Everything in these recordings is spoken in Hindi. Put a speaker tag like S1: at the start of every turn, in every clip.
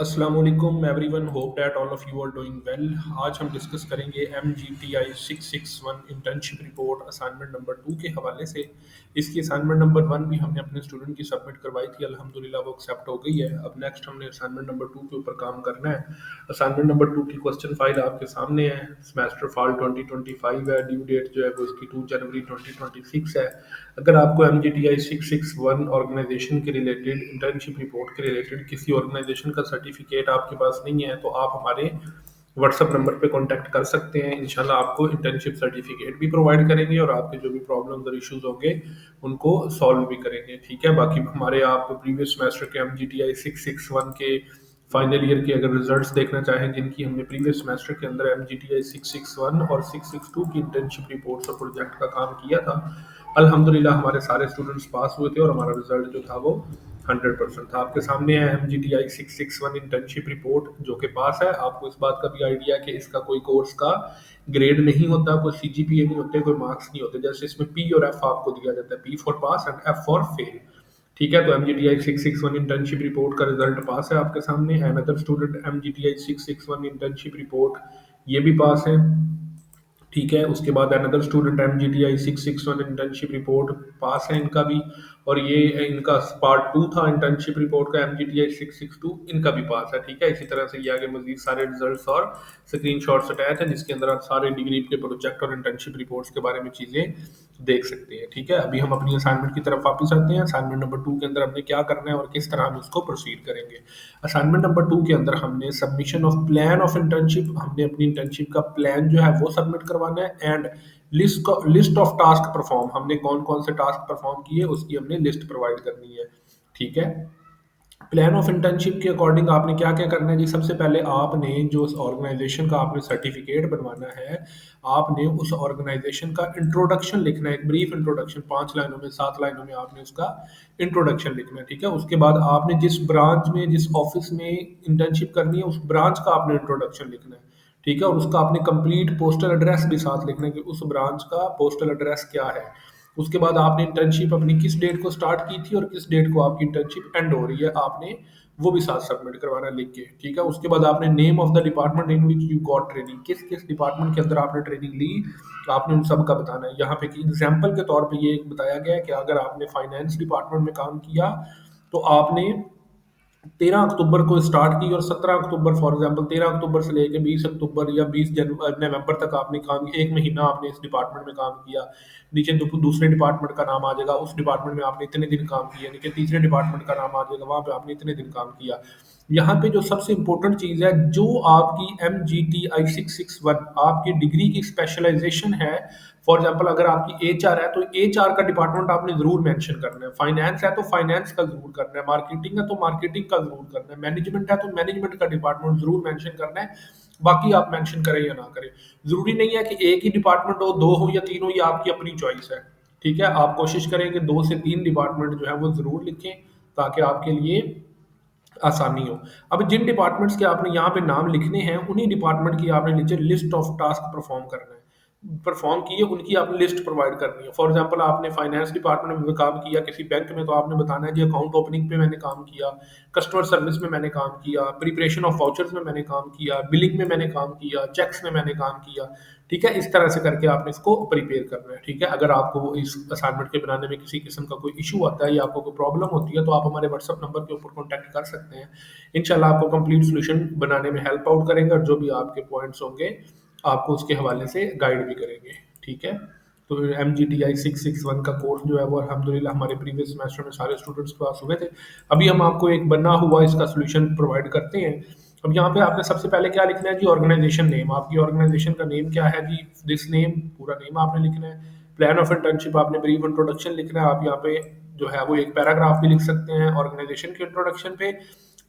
S1: अस्सलामुअलैकुम everyone, hope that all of you are doing well. आज हम डिस्कस करेंगे MGTI 661 internship report assignment number 2 के हवाले से। इसकी असाइनमेंट नंबर 1 भी हमने अपने स्टूडेंट की सबमिट करवाई थी, अल्हम्दुलिल्लाह वो एक्सेप्ट हो गई है। अब नेक्स्ट हमने असाइनमेंट नंबर 2 के ऊपर काम करना है। असाइनमेंट नंबर 2 की क्वेश्चन फाइल आपके सामने है। सेमेस्टर फॉल 2025 है, ड्यू डेट जो है वो इसकी 2 जनवरी 2026 है। अगर आपको MGTI 661 ऑर्गेनाइजेशन के रिलेटेड, इंटर्नशिप रिपोर्ट के रिलेटेड किसी ऑर्गेनाइजेशन का सर्टिफिकेट आपके पास नहीं है तो आप हमारे व्हाट्सअप नंबर पे कांटेक्ट कर सकते हैं। इंशाल्लाह आपको इंटर्नशिप सर्टिफिकेट भी प्रोवाइड करेंगे और आपके जो भी प्रॉब्लम्स और इश्यूज होंगे उनको सॉल्व भी करेंगे। ठीक है, बाकी हमारे आप प्रीवियस सेमेस्टर के MGTI 661 के फाइनल ईयर के अगर रिजल्ट्स देखना चाहें, जिनकी हमने प्रीवियस सेमेस्टर के अंदर MGTI 661 और 662 की इंटर्नशिप रिपोर्ट्स और प्रोजेक्ट का काम किया था, अल्हम्दुलिल्लाह हमारे सारे स्टूडेंट्स पास हुए थे और हमारा रिजल्ट जो था वो 100% था। आपके सामने है MGTI 661 इंटर्नशिप रिपोर्ट जो कि पास है। आपको इस बात का भी आइडिया कि इसका कोई कोर्स का ग्रेड नहीं होता, कोई CGPA नहीं होते, कोई मार्क्स नहीं होते। जैसे इसमें P और F आपको दिया जाता है, P for pass and F for fail. ठीक है, तो MGTI 661 इंटर्नशिप रिपोर्ट का रिजल्ट पास है आपके सामने। Another student MGTI 661 internship report ये भी पास है। ठीक है, उसके बाद another student MGTI 661 internship report pass है इनका भी। और ये इनका पार्ट 2 था इंटर्नशिप रिपोर्ट का, MGTI 662 इनका भी पास है। ठीक है, इसी तरह से ये आगे मजीद सारे रिजल्ट्स और स्क्रीनशॉट्स अटैच हैं जिसके अंदर आप सारे डिग्री के प्रोजेक्ट और इंटर्नशिप रिपोर्ट्स के बारे में चीज़ें देख सकते हैं। ठीक है, अभी हम अपनी असाइनमेंट की तरफ वापस आते हैं। असाइनमेंट नंबर 2 के अंदर हमने क्या करना है और किस तरह हम इसको प्रोसीड करेंगे। असाइनमेंट नंबर 2 के अंदर हमने submission of plan of internship, हमने अपनी इंटर्नशिप का प्लान जो है वो सबमिट करवाना है। And list of task perform, हमने कौन कौन से टास्क परफॉर्म किए उसकी हमने लिस्ट प्रोवाइड करनी है। ठीक है, प्लान ऑफ इंटर्नशिप के अकॉर्डिंग आपने क्या क्या करना है जी। सबसे पहले आपने जो उस ऑर्गेनाइजेशन का आपने सर्टिफिकेट बनवाना है, आपने उस ऑर्गेनाइजेशन का इंट्रोडक्शन लिखना है, एक ब्रीफ इंट्रोडक्शन, 5 लाइनों में 7 लाइनों में आपने उसका इंट्रोडक्शन लिखना है। ठीक है, उसके बाद आपने जिस ब्रांच में, जिस ऑफिस में इंटर्नशिप करनी है उस ब्रांच का आपने इंट्रोडक्शन लिखना है। ठीक है, और उसका आपने कंप्लीट पोस्टल एड्रेस भी साथ लिखना है कि उस ब्रांच का पोस्टल एड्रेस क्या है। उसके बाद आपने इंटर्नशिप अपनी किस डेट को स्टार्ट की थी और किस डेट को आपकी इंटर्नशिप एंड हो रही है, आपने वो भी साथ सबमिट करवाना लिख के। ठीक है, उसके बाद आपने name of the department in which you got training, किस किस डिपार्टमेंट के अंदर आपने ट्रेनिंग ली, आपने उन सब का बताना है। यहाँ पे एग्जाम्पल के तौर पे ये एक बताया गया है कि अगर आपने फाइनेंस डिपार्टमेंट में काम किया तो आपने 13 अक्टूबर को स्टार्ट की और 17 अक्टूबर, फॉर एग्जांपल 13 अक्टूबर से लेके 20 अक्टूबर या 20 नवंबर तक आपने काम किया, एक महीना आपने इस डिपार्टमेंट में काम किया। नीचे दूसरे डिपार्टमेंट का नाम आ जाएगा, उस डिपार्टमेंट में आपने इतने दिन काम किया। नीचे तीसरे डिपार्टमेंट का नाम आ जाएगा, वहाँ पे आपने इतने दिन काम किया। यहाँ पे जो सबसे इंपॉर्टेंट चीज़ है, जो आपकी MGTI 661 आपकी डिग्री की स्पेशलाइजेशन है। फॉर एग्जांपल अगर आपकी HR है तो HR का डिपार्टमेंट आपने जरूर मेंशन करना है, फाइनेंस है तो फाइनेंस का जरूर करना है, मार्केटिंग है तो मार्केटिंग का जरूर करना है, मैनेजमेंट है तो मैनेजमेंट का डिपार्टमेंट जरूर मेंशन करना है। बाकी आप मेंशन करें या ना करें, जरूरी नहीं है कि एक ही डिपार्टमेंट हो, दो हो या तीन हो, ये आपकी अपनी चॉइस है। ठीक है, आप कोशिश करें कि 2 से 3 डिपार्टमेंट जो है वो जरूर लिखें ताकि आपके लिए आसानी हो। अब जिन डिपार्टमेंट्स के आपने यहाँ पे नाम लिखने हैं, उन्हीं डिपार्टमेंट की आपने नीचे लिस्ट ऑफ टास्क परफॉर्म करना है, परफॉर्म किए उनकी आपने लिस्ट प्रोवाइड करनी है। फॉर एग्जांपल आपने फाइनेंस डिपार्टमेंट में काम किया किसी बैंक में, तो आपने बताना है जी अकाउंट ओपनिंग पे मैंने काम किया, कस्टमर सर्विस में मैंने काम किया, प्रिपरेशन ऑफ वाउचर्स में मैंने काम किया, बिलिंग में मैंने काम किया, चेक्स में मैंने काम किया। ठीक है, इस तरह से करके आपने इसको प्रिपेयर करना है। ठीक है, अगर आपको इस असाइनमेंट के बनाने में किसी किस्म का कोई इशू आता है या आपको कोई प्रॉब्लम होती है तो आप हमारे व्हाट्सअप नंबर के ऊपर कॉन्टैक्ट कर सकते हैं। इंशाल्लाह आपको कंप्लीट सोल्यूशन बनाने में हेल्प आउट करेंगे और जो भी आपके पॉइंट्स होंगे आपको उसके हवाले से गाइड भी करेंगे। ठीक है, तो MGTI 661 का कोर्स जो है वो अल्हम्दुलिल्लाह हमारे प्रीवियस सेमेस्टर में सारे स्टूडेंट्स पास हुए थे। अभी हम आपको एक बना हुआ इसका सोल्यूशन प्रोवाइड करते हैं। अब यहाँ पे आपने सबसे पहले क्या लिखना है जी, ऑर्गेनाइजेशन नेम, आपकी ऑर्गेनाइजेशन का नेम क्या है जी, दिस नेम, पूरा नेम आपने लिखना है। प्लान ऑफ इंटर्नशिप आपने ब्रीफ इंट्रोडक्शन लिखना है। आप यहाँ पे जो है वो एक पैराग्राफ भी लिख सकते हैं ऑर्गेनाइजेशन के इंट्रोडक्शन पे।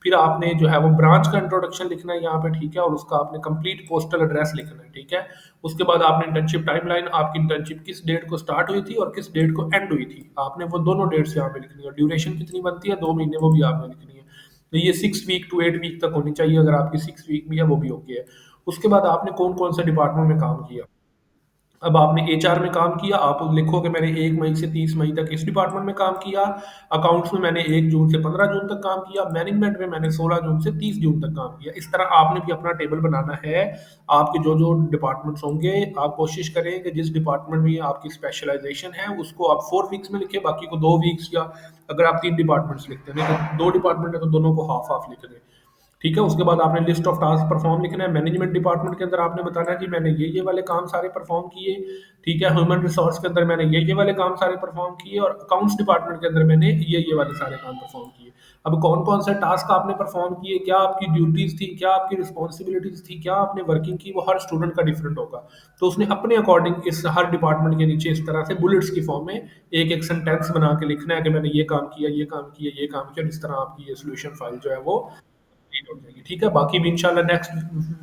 S1: फिर आपने जो है वो ब्रांच का इंट्रोडक्शन लिखना है यहाँ पे। ठीक है, और उसका आपने कंप्लीट पोस्टल एड्रेस लिखना है। ठीक है, उसके बाद आपने इंटर्नशिप टाइमलाइन, आपकी इंटर्नशिप किस डेट को स्टार्ट हुई थी और किस डेट को एंड हुई थी, आपने वो दोनों डेट्स यहाँ पे लिखनी है। ड्यूरेशन कितनी बनती है, 2 महीने, वो भी आपने लिखनी है। तो ये 6 वीक टू 8 वीक तक होनी चाहिए, अगर आपकी 6 वीक भी है वो भी ओके है। उसके बाद आपने कौन कौन से डिपार्टमेंट में काम किया, अब आपने एचआर में काम किया, आप लिखो कि मैंने 1 मई से 30 मई तक इस डिपार्टमेंट में काम किया, अकाउंट्स में मैंने 1 जून से 15 जून तक काम किया, मैनेजमेंट में मैंने 16 जून से 30 जून तक काम किया। इस तरह आपने भी अपना टेबल बनाना है। आपके जो-जो डिपार्टमेंट्स होंगे, आप कोशिश करें कि जिस डिपार्टमेंट में आपकी स्पेशलाइज़ेशन है, उसको आप 4 वीक्स में लिखें, बाकी को 2 वीक्स, या अगर आप 3 डिपार्टमेंट्स लिखते हैं, नहीं तो 2 डिपार्टमेंट है तो दोनों को हाफ-हाफ लिख दें। ठीक है, उसके बाद आपने लिस्ट ऑफ टास्क परफॉर्म लिखना है। मैनेजमेंट डिपार्टमेंट के अंदर आपने बताना है जी मैंने ये वाले काम सारे परफॉर्म किए। ठीक है, ह्यूमन रिसोर्स के अंदर मैंने ये वाले काम सारे परफॉर्म किए, और अकाउंट्स डिपार्टमेंट के अंदर मैंने ये वाले सारे काम परफॉर्म किए। अब कौन कौन से टास्क आपने परफॉर्म किए, क्या आपकी ड्यूटीज थी, क्या आपकी रिस्पॉन्सिबिलिटीज थी, क्या आपने वर्किंग की, वो हर स्टूडेंट का डिफरेंट होगा। तो उसने अपने अकॉर्डिंग इस हर डिपार्टमेंट के नीचे इस तरह से बुलेट्स की फॉर्म में एक सेंटेंस बना के लिखना है कि मैंने ये काम किया, ये काम किया, ये काम किया, और इस तरह आपकी ये सोल्यूशन फाइल जो है वो कंप्लीट हो जाएगी। ठीक है, बाकी भी इंशाल्लाह नेक्स्ट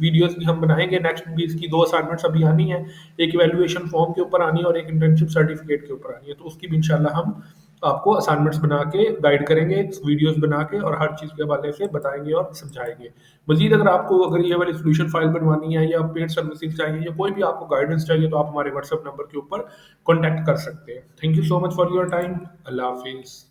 S1: वीडियोस भी हम बनाएंगे। नेक्स्ट भी इसकी 2 असाइनमेंट्स अभी आनी है, एक इवैल्यूएशन फॉर्म के ऊपर आनी है और एक इंटर्नशिप सर्टिफिकेट के ऊपर आनी है। तो उसकी भी इंशाल्लाह हम आपको असाइनमेंट्स बना के गाइड करेंगे, वीडियोस बना के, और हर चीज़ के हवाले से बताएंगे और समझाएंगे। मजीद अगर आपको अगर ये वाली सोल्यूशन फाइल बनवानी है, या पेड सर्विसेज चाहिए, या कोई भी आपको गाइडेंस चाहिए, तो आप हमारे व्हाट्सएप नंबर के ऊपर कॉन्टैक्ट कर सकते हैं। Thank you so much for your time. अल्लाह हाफिज़।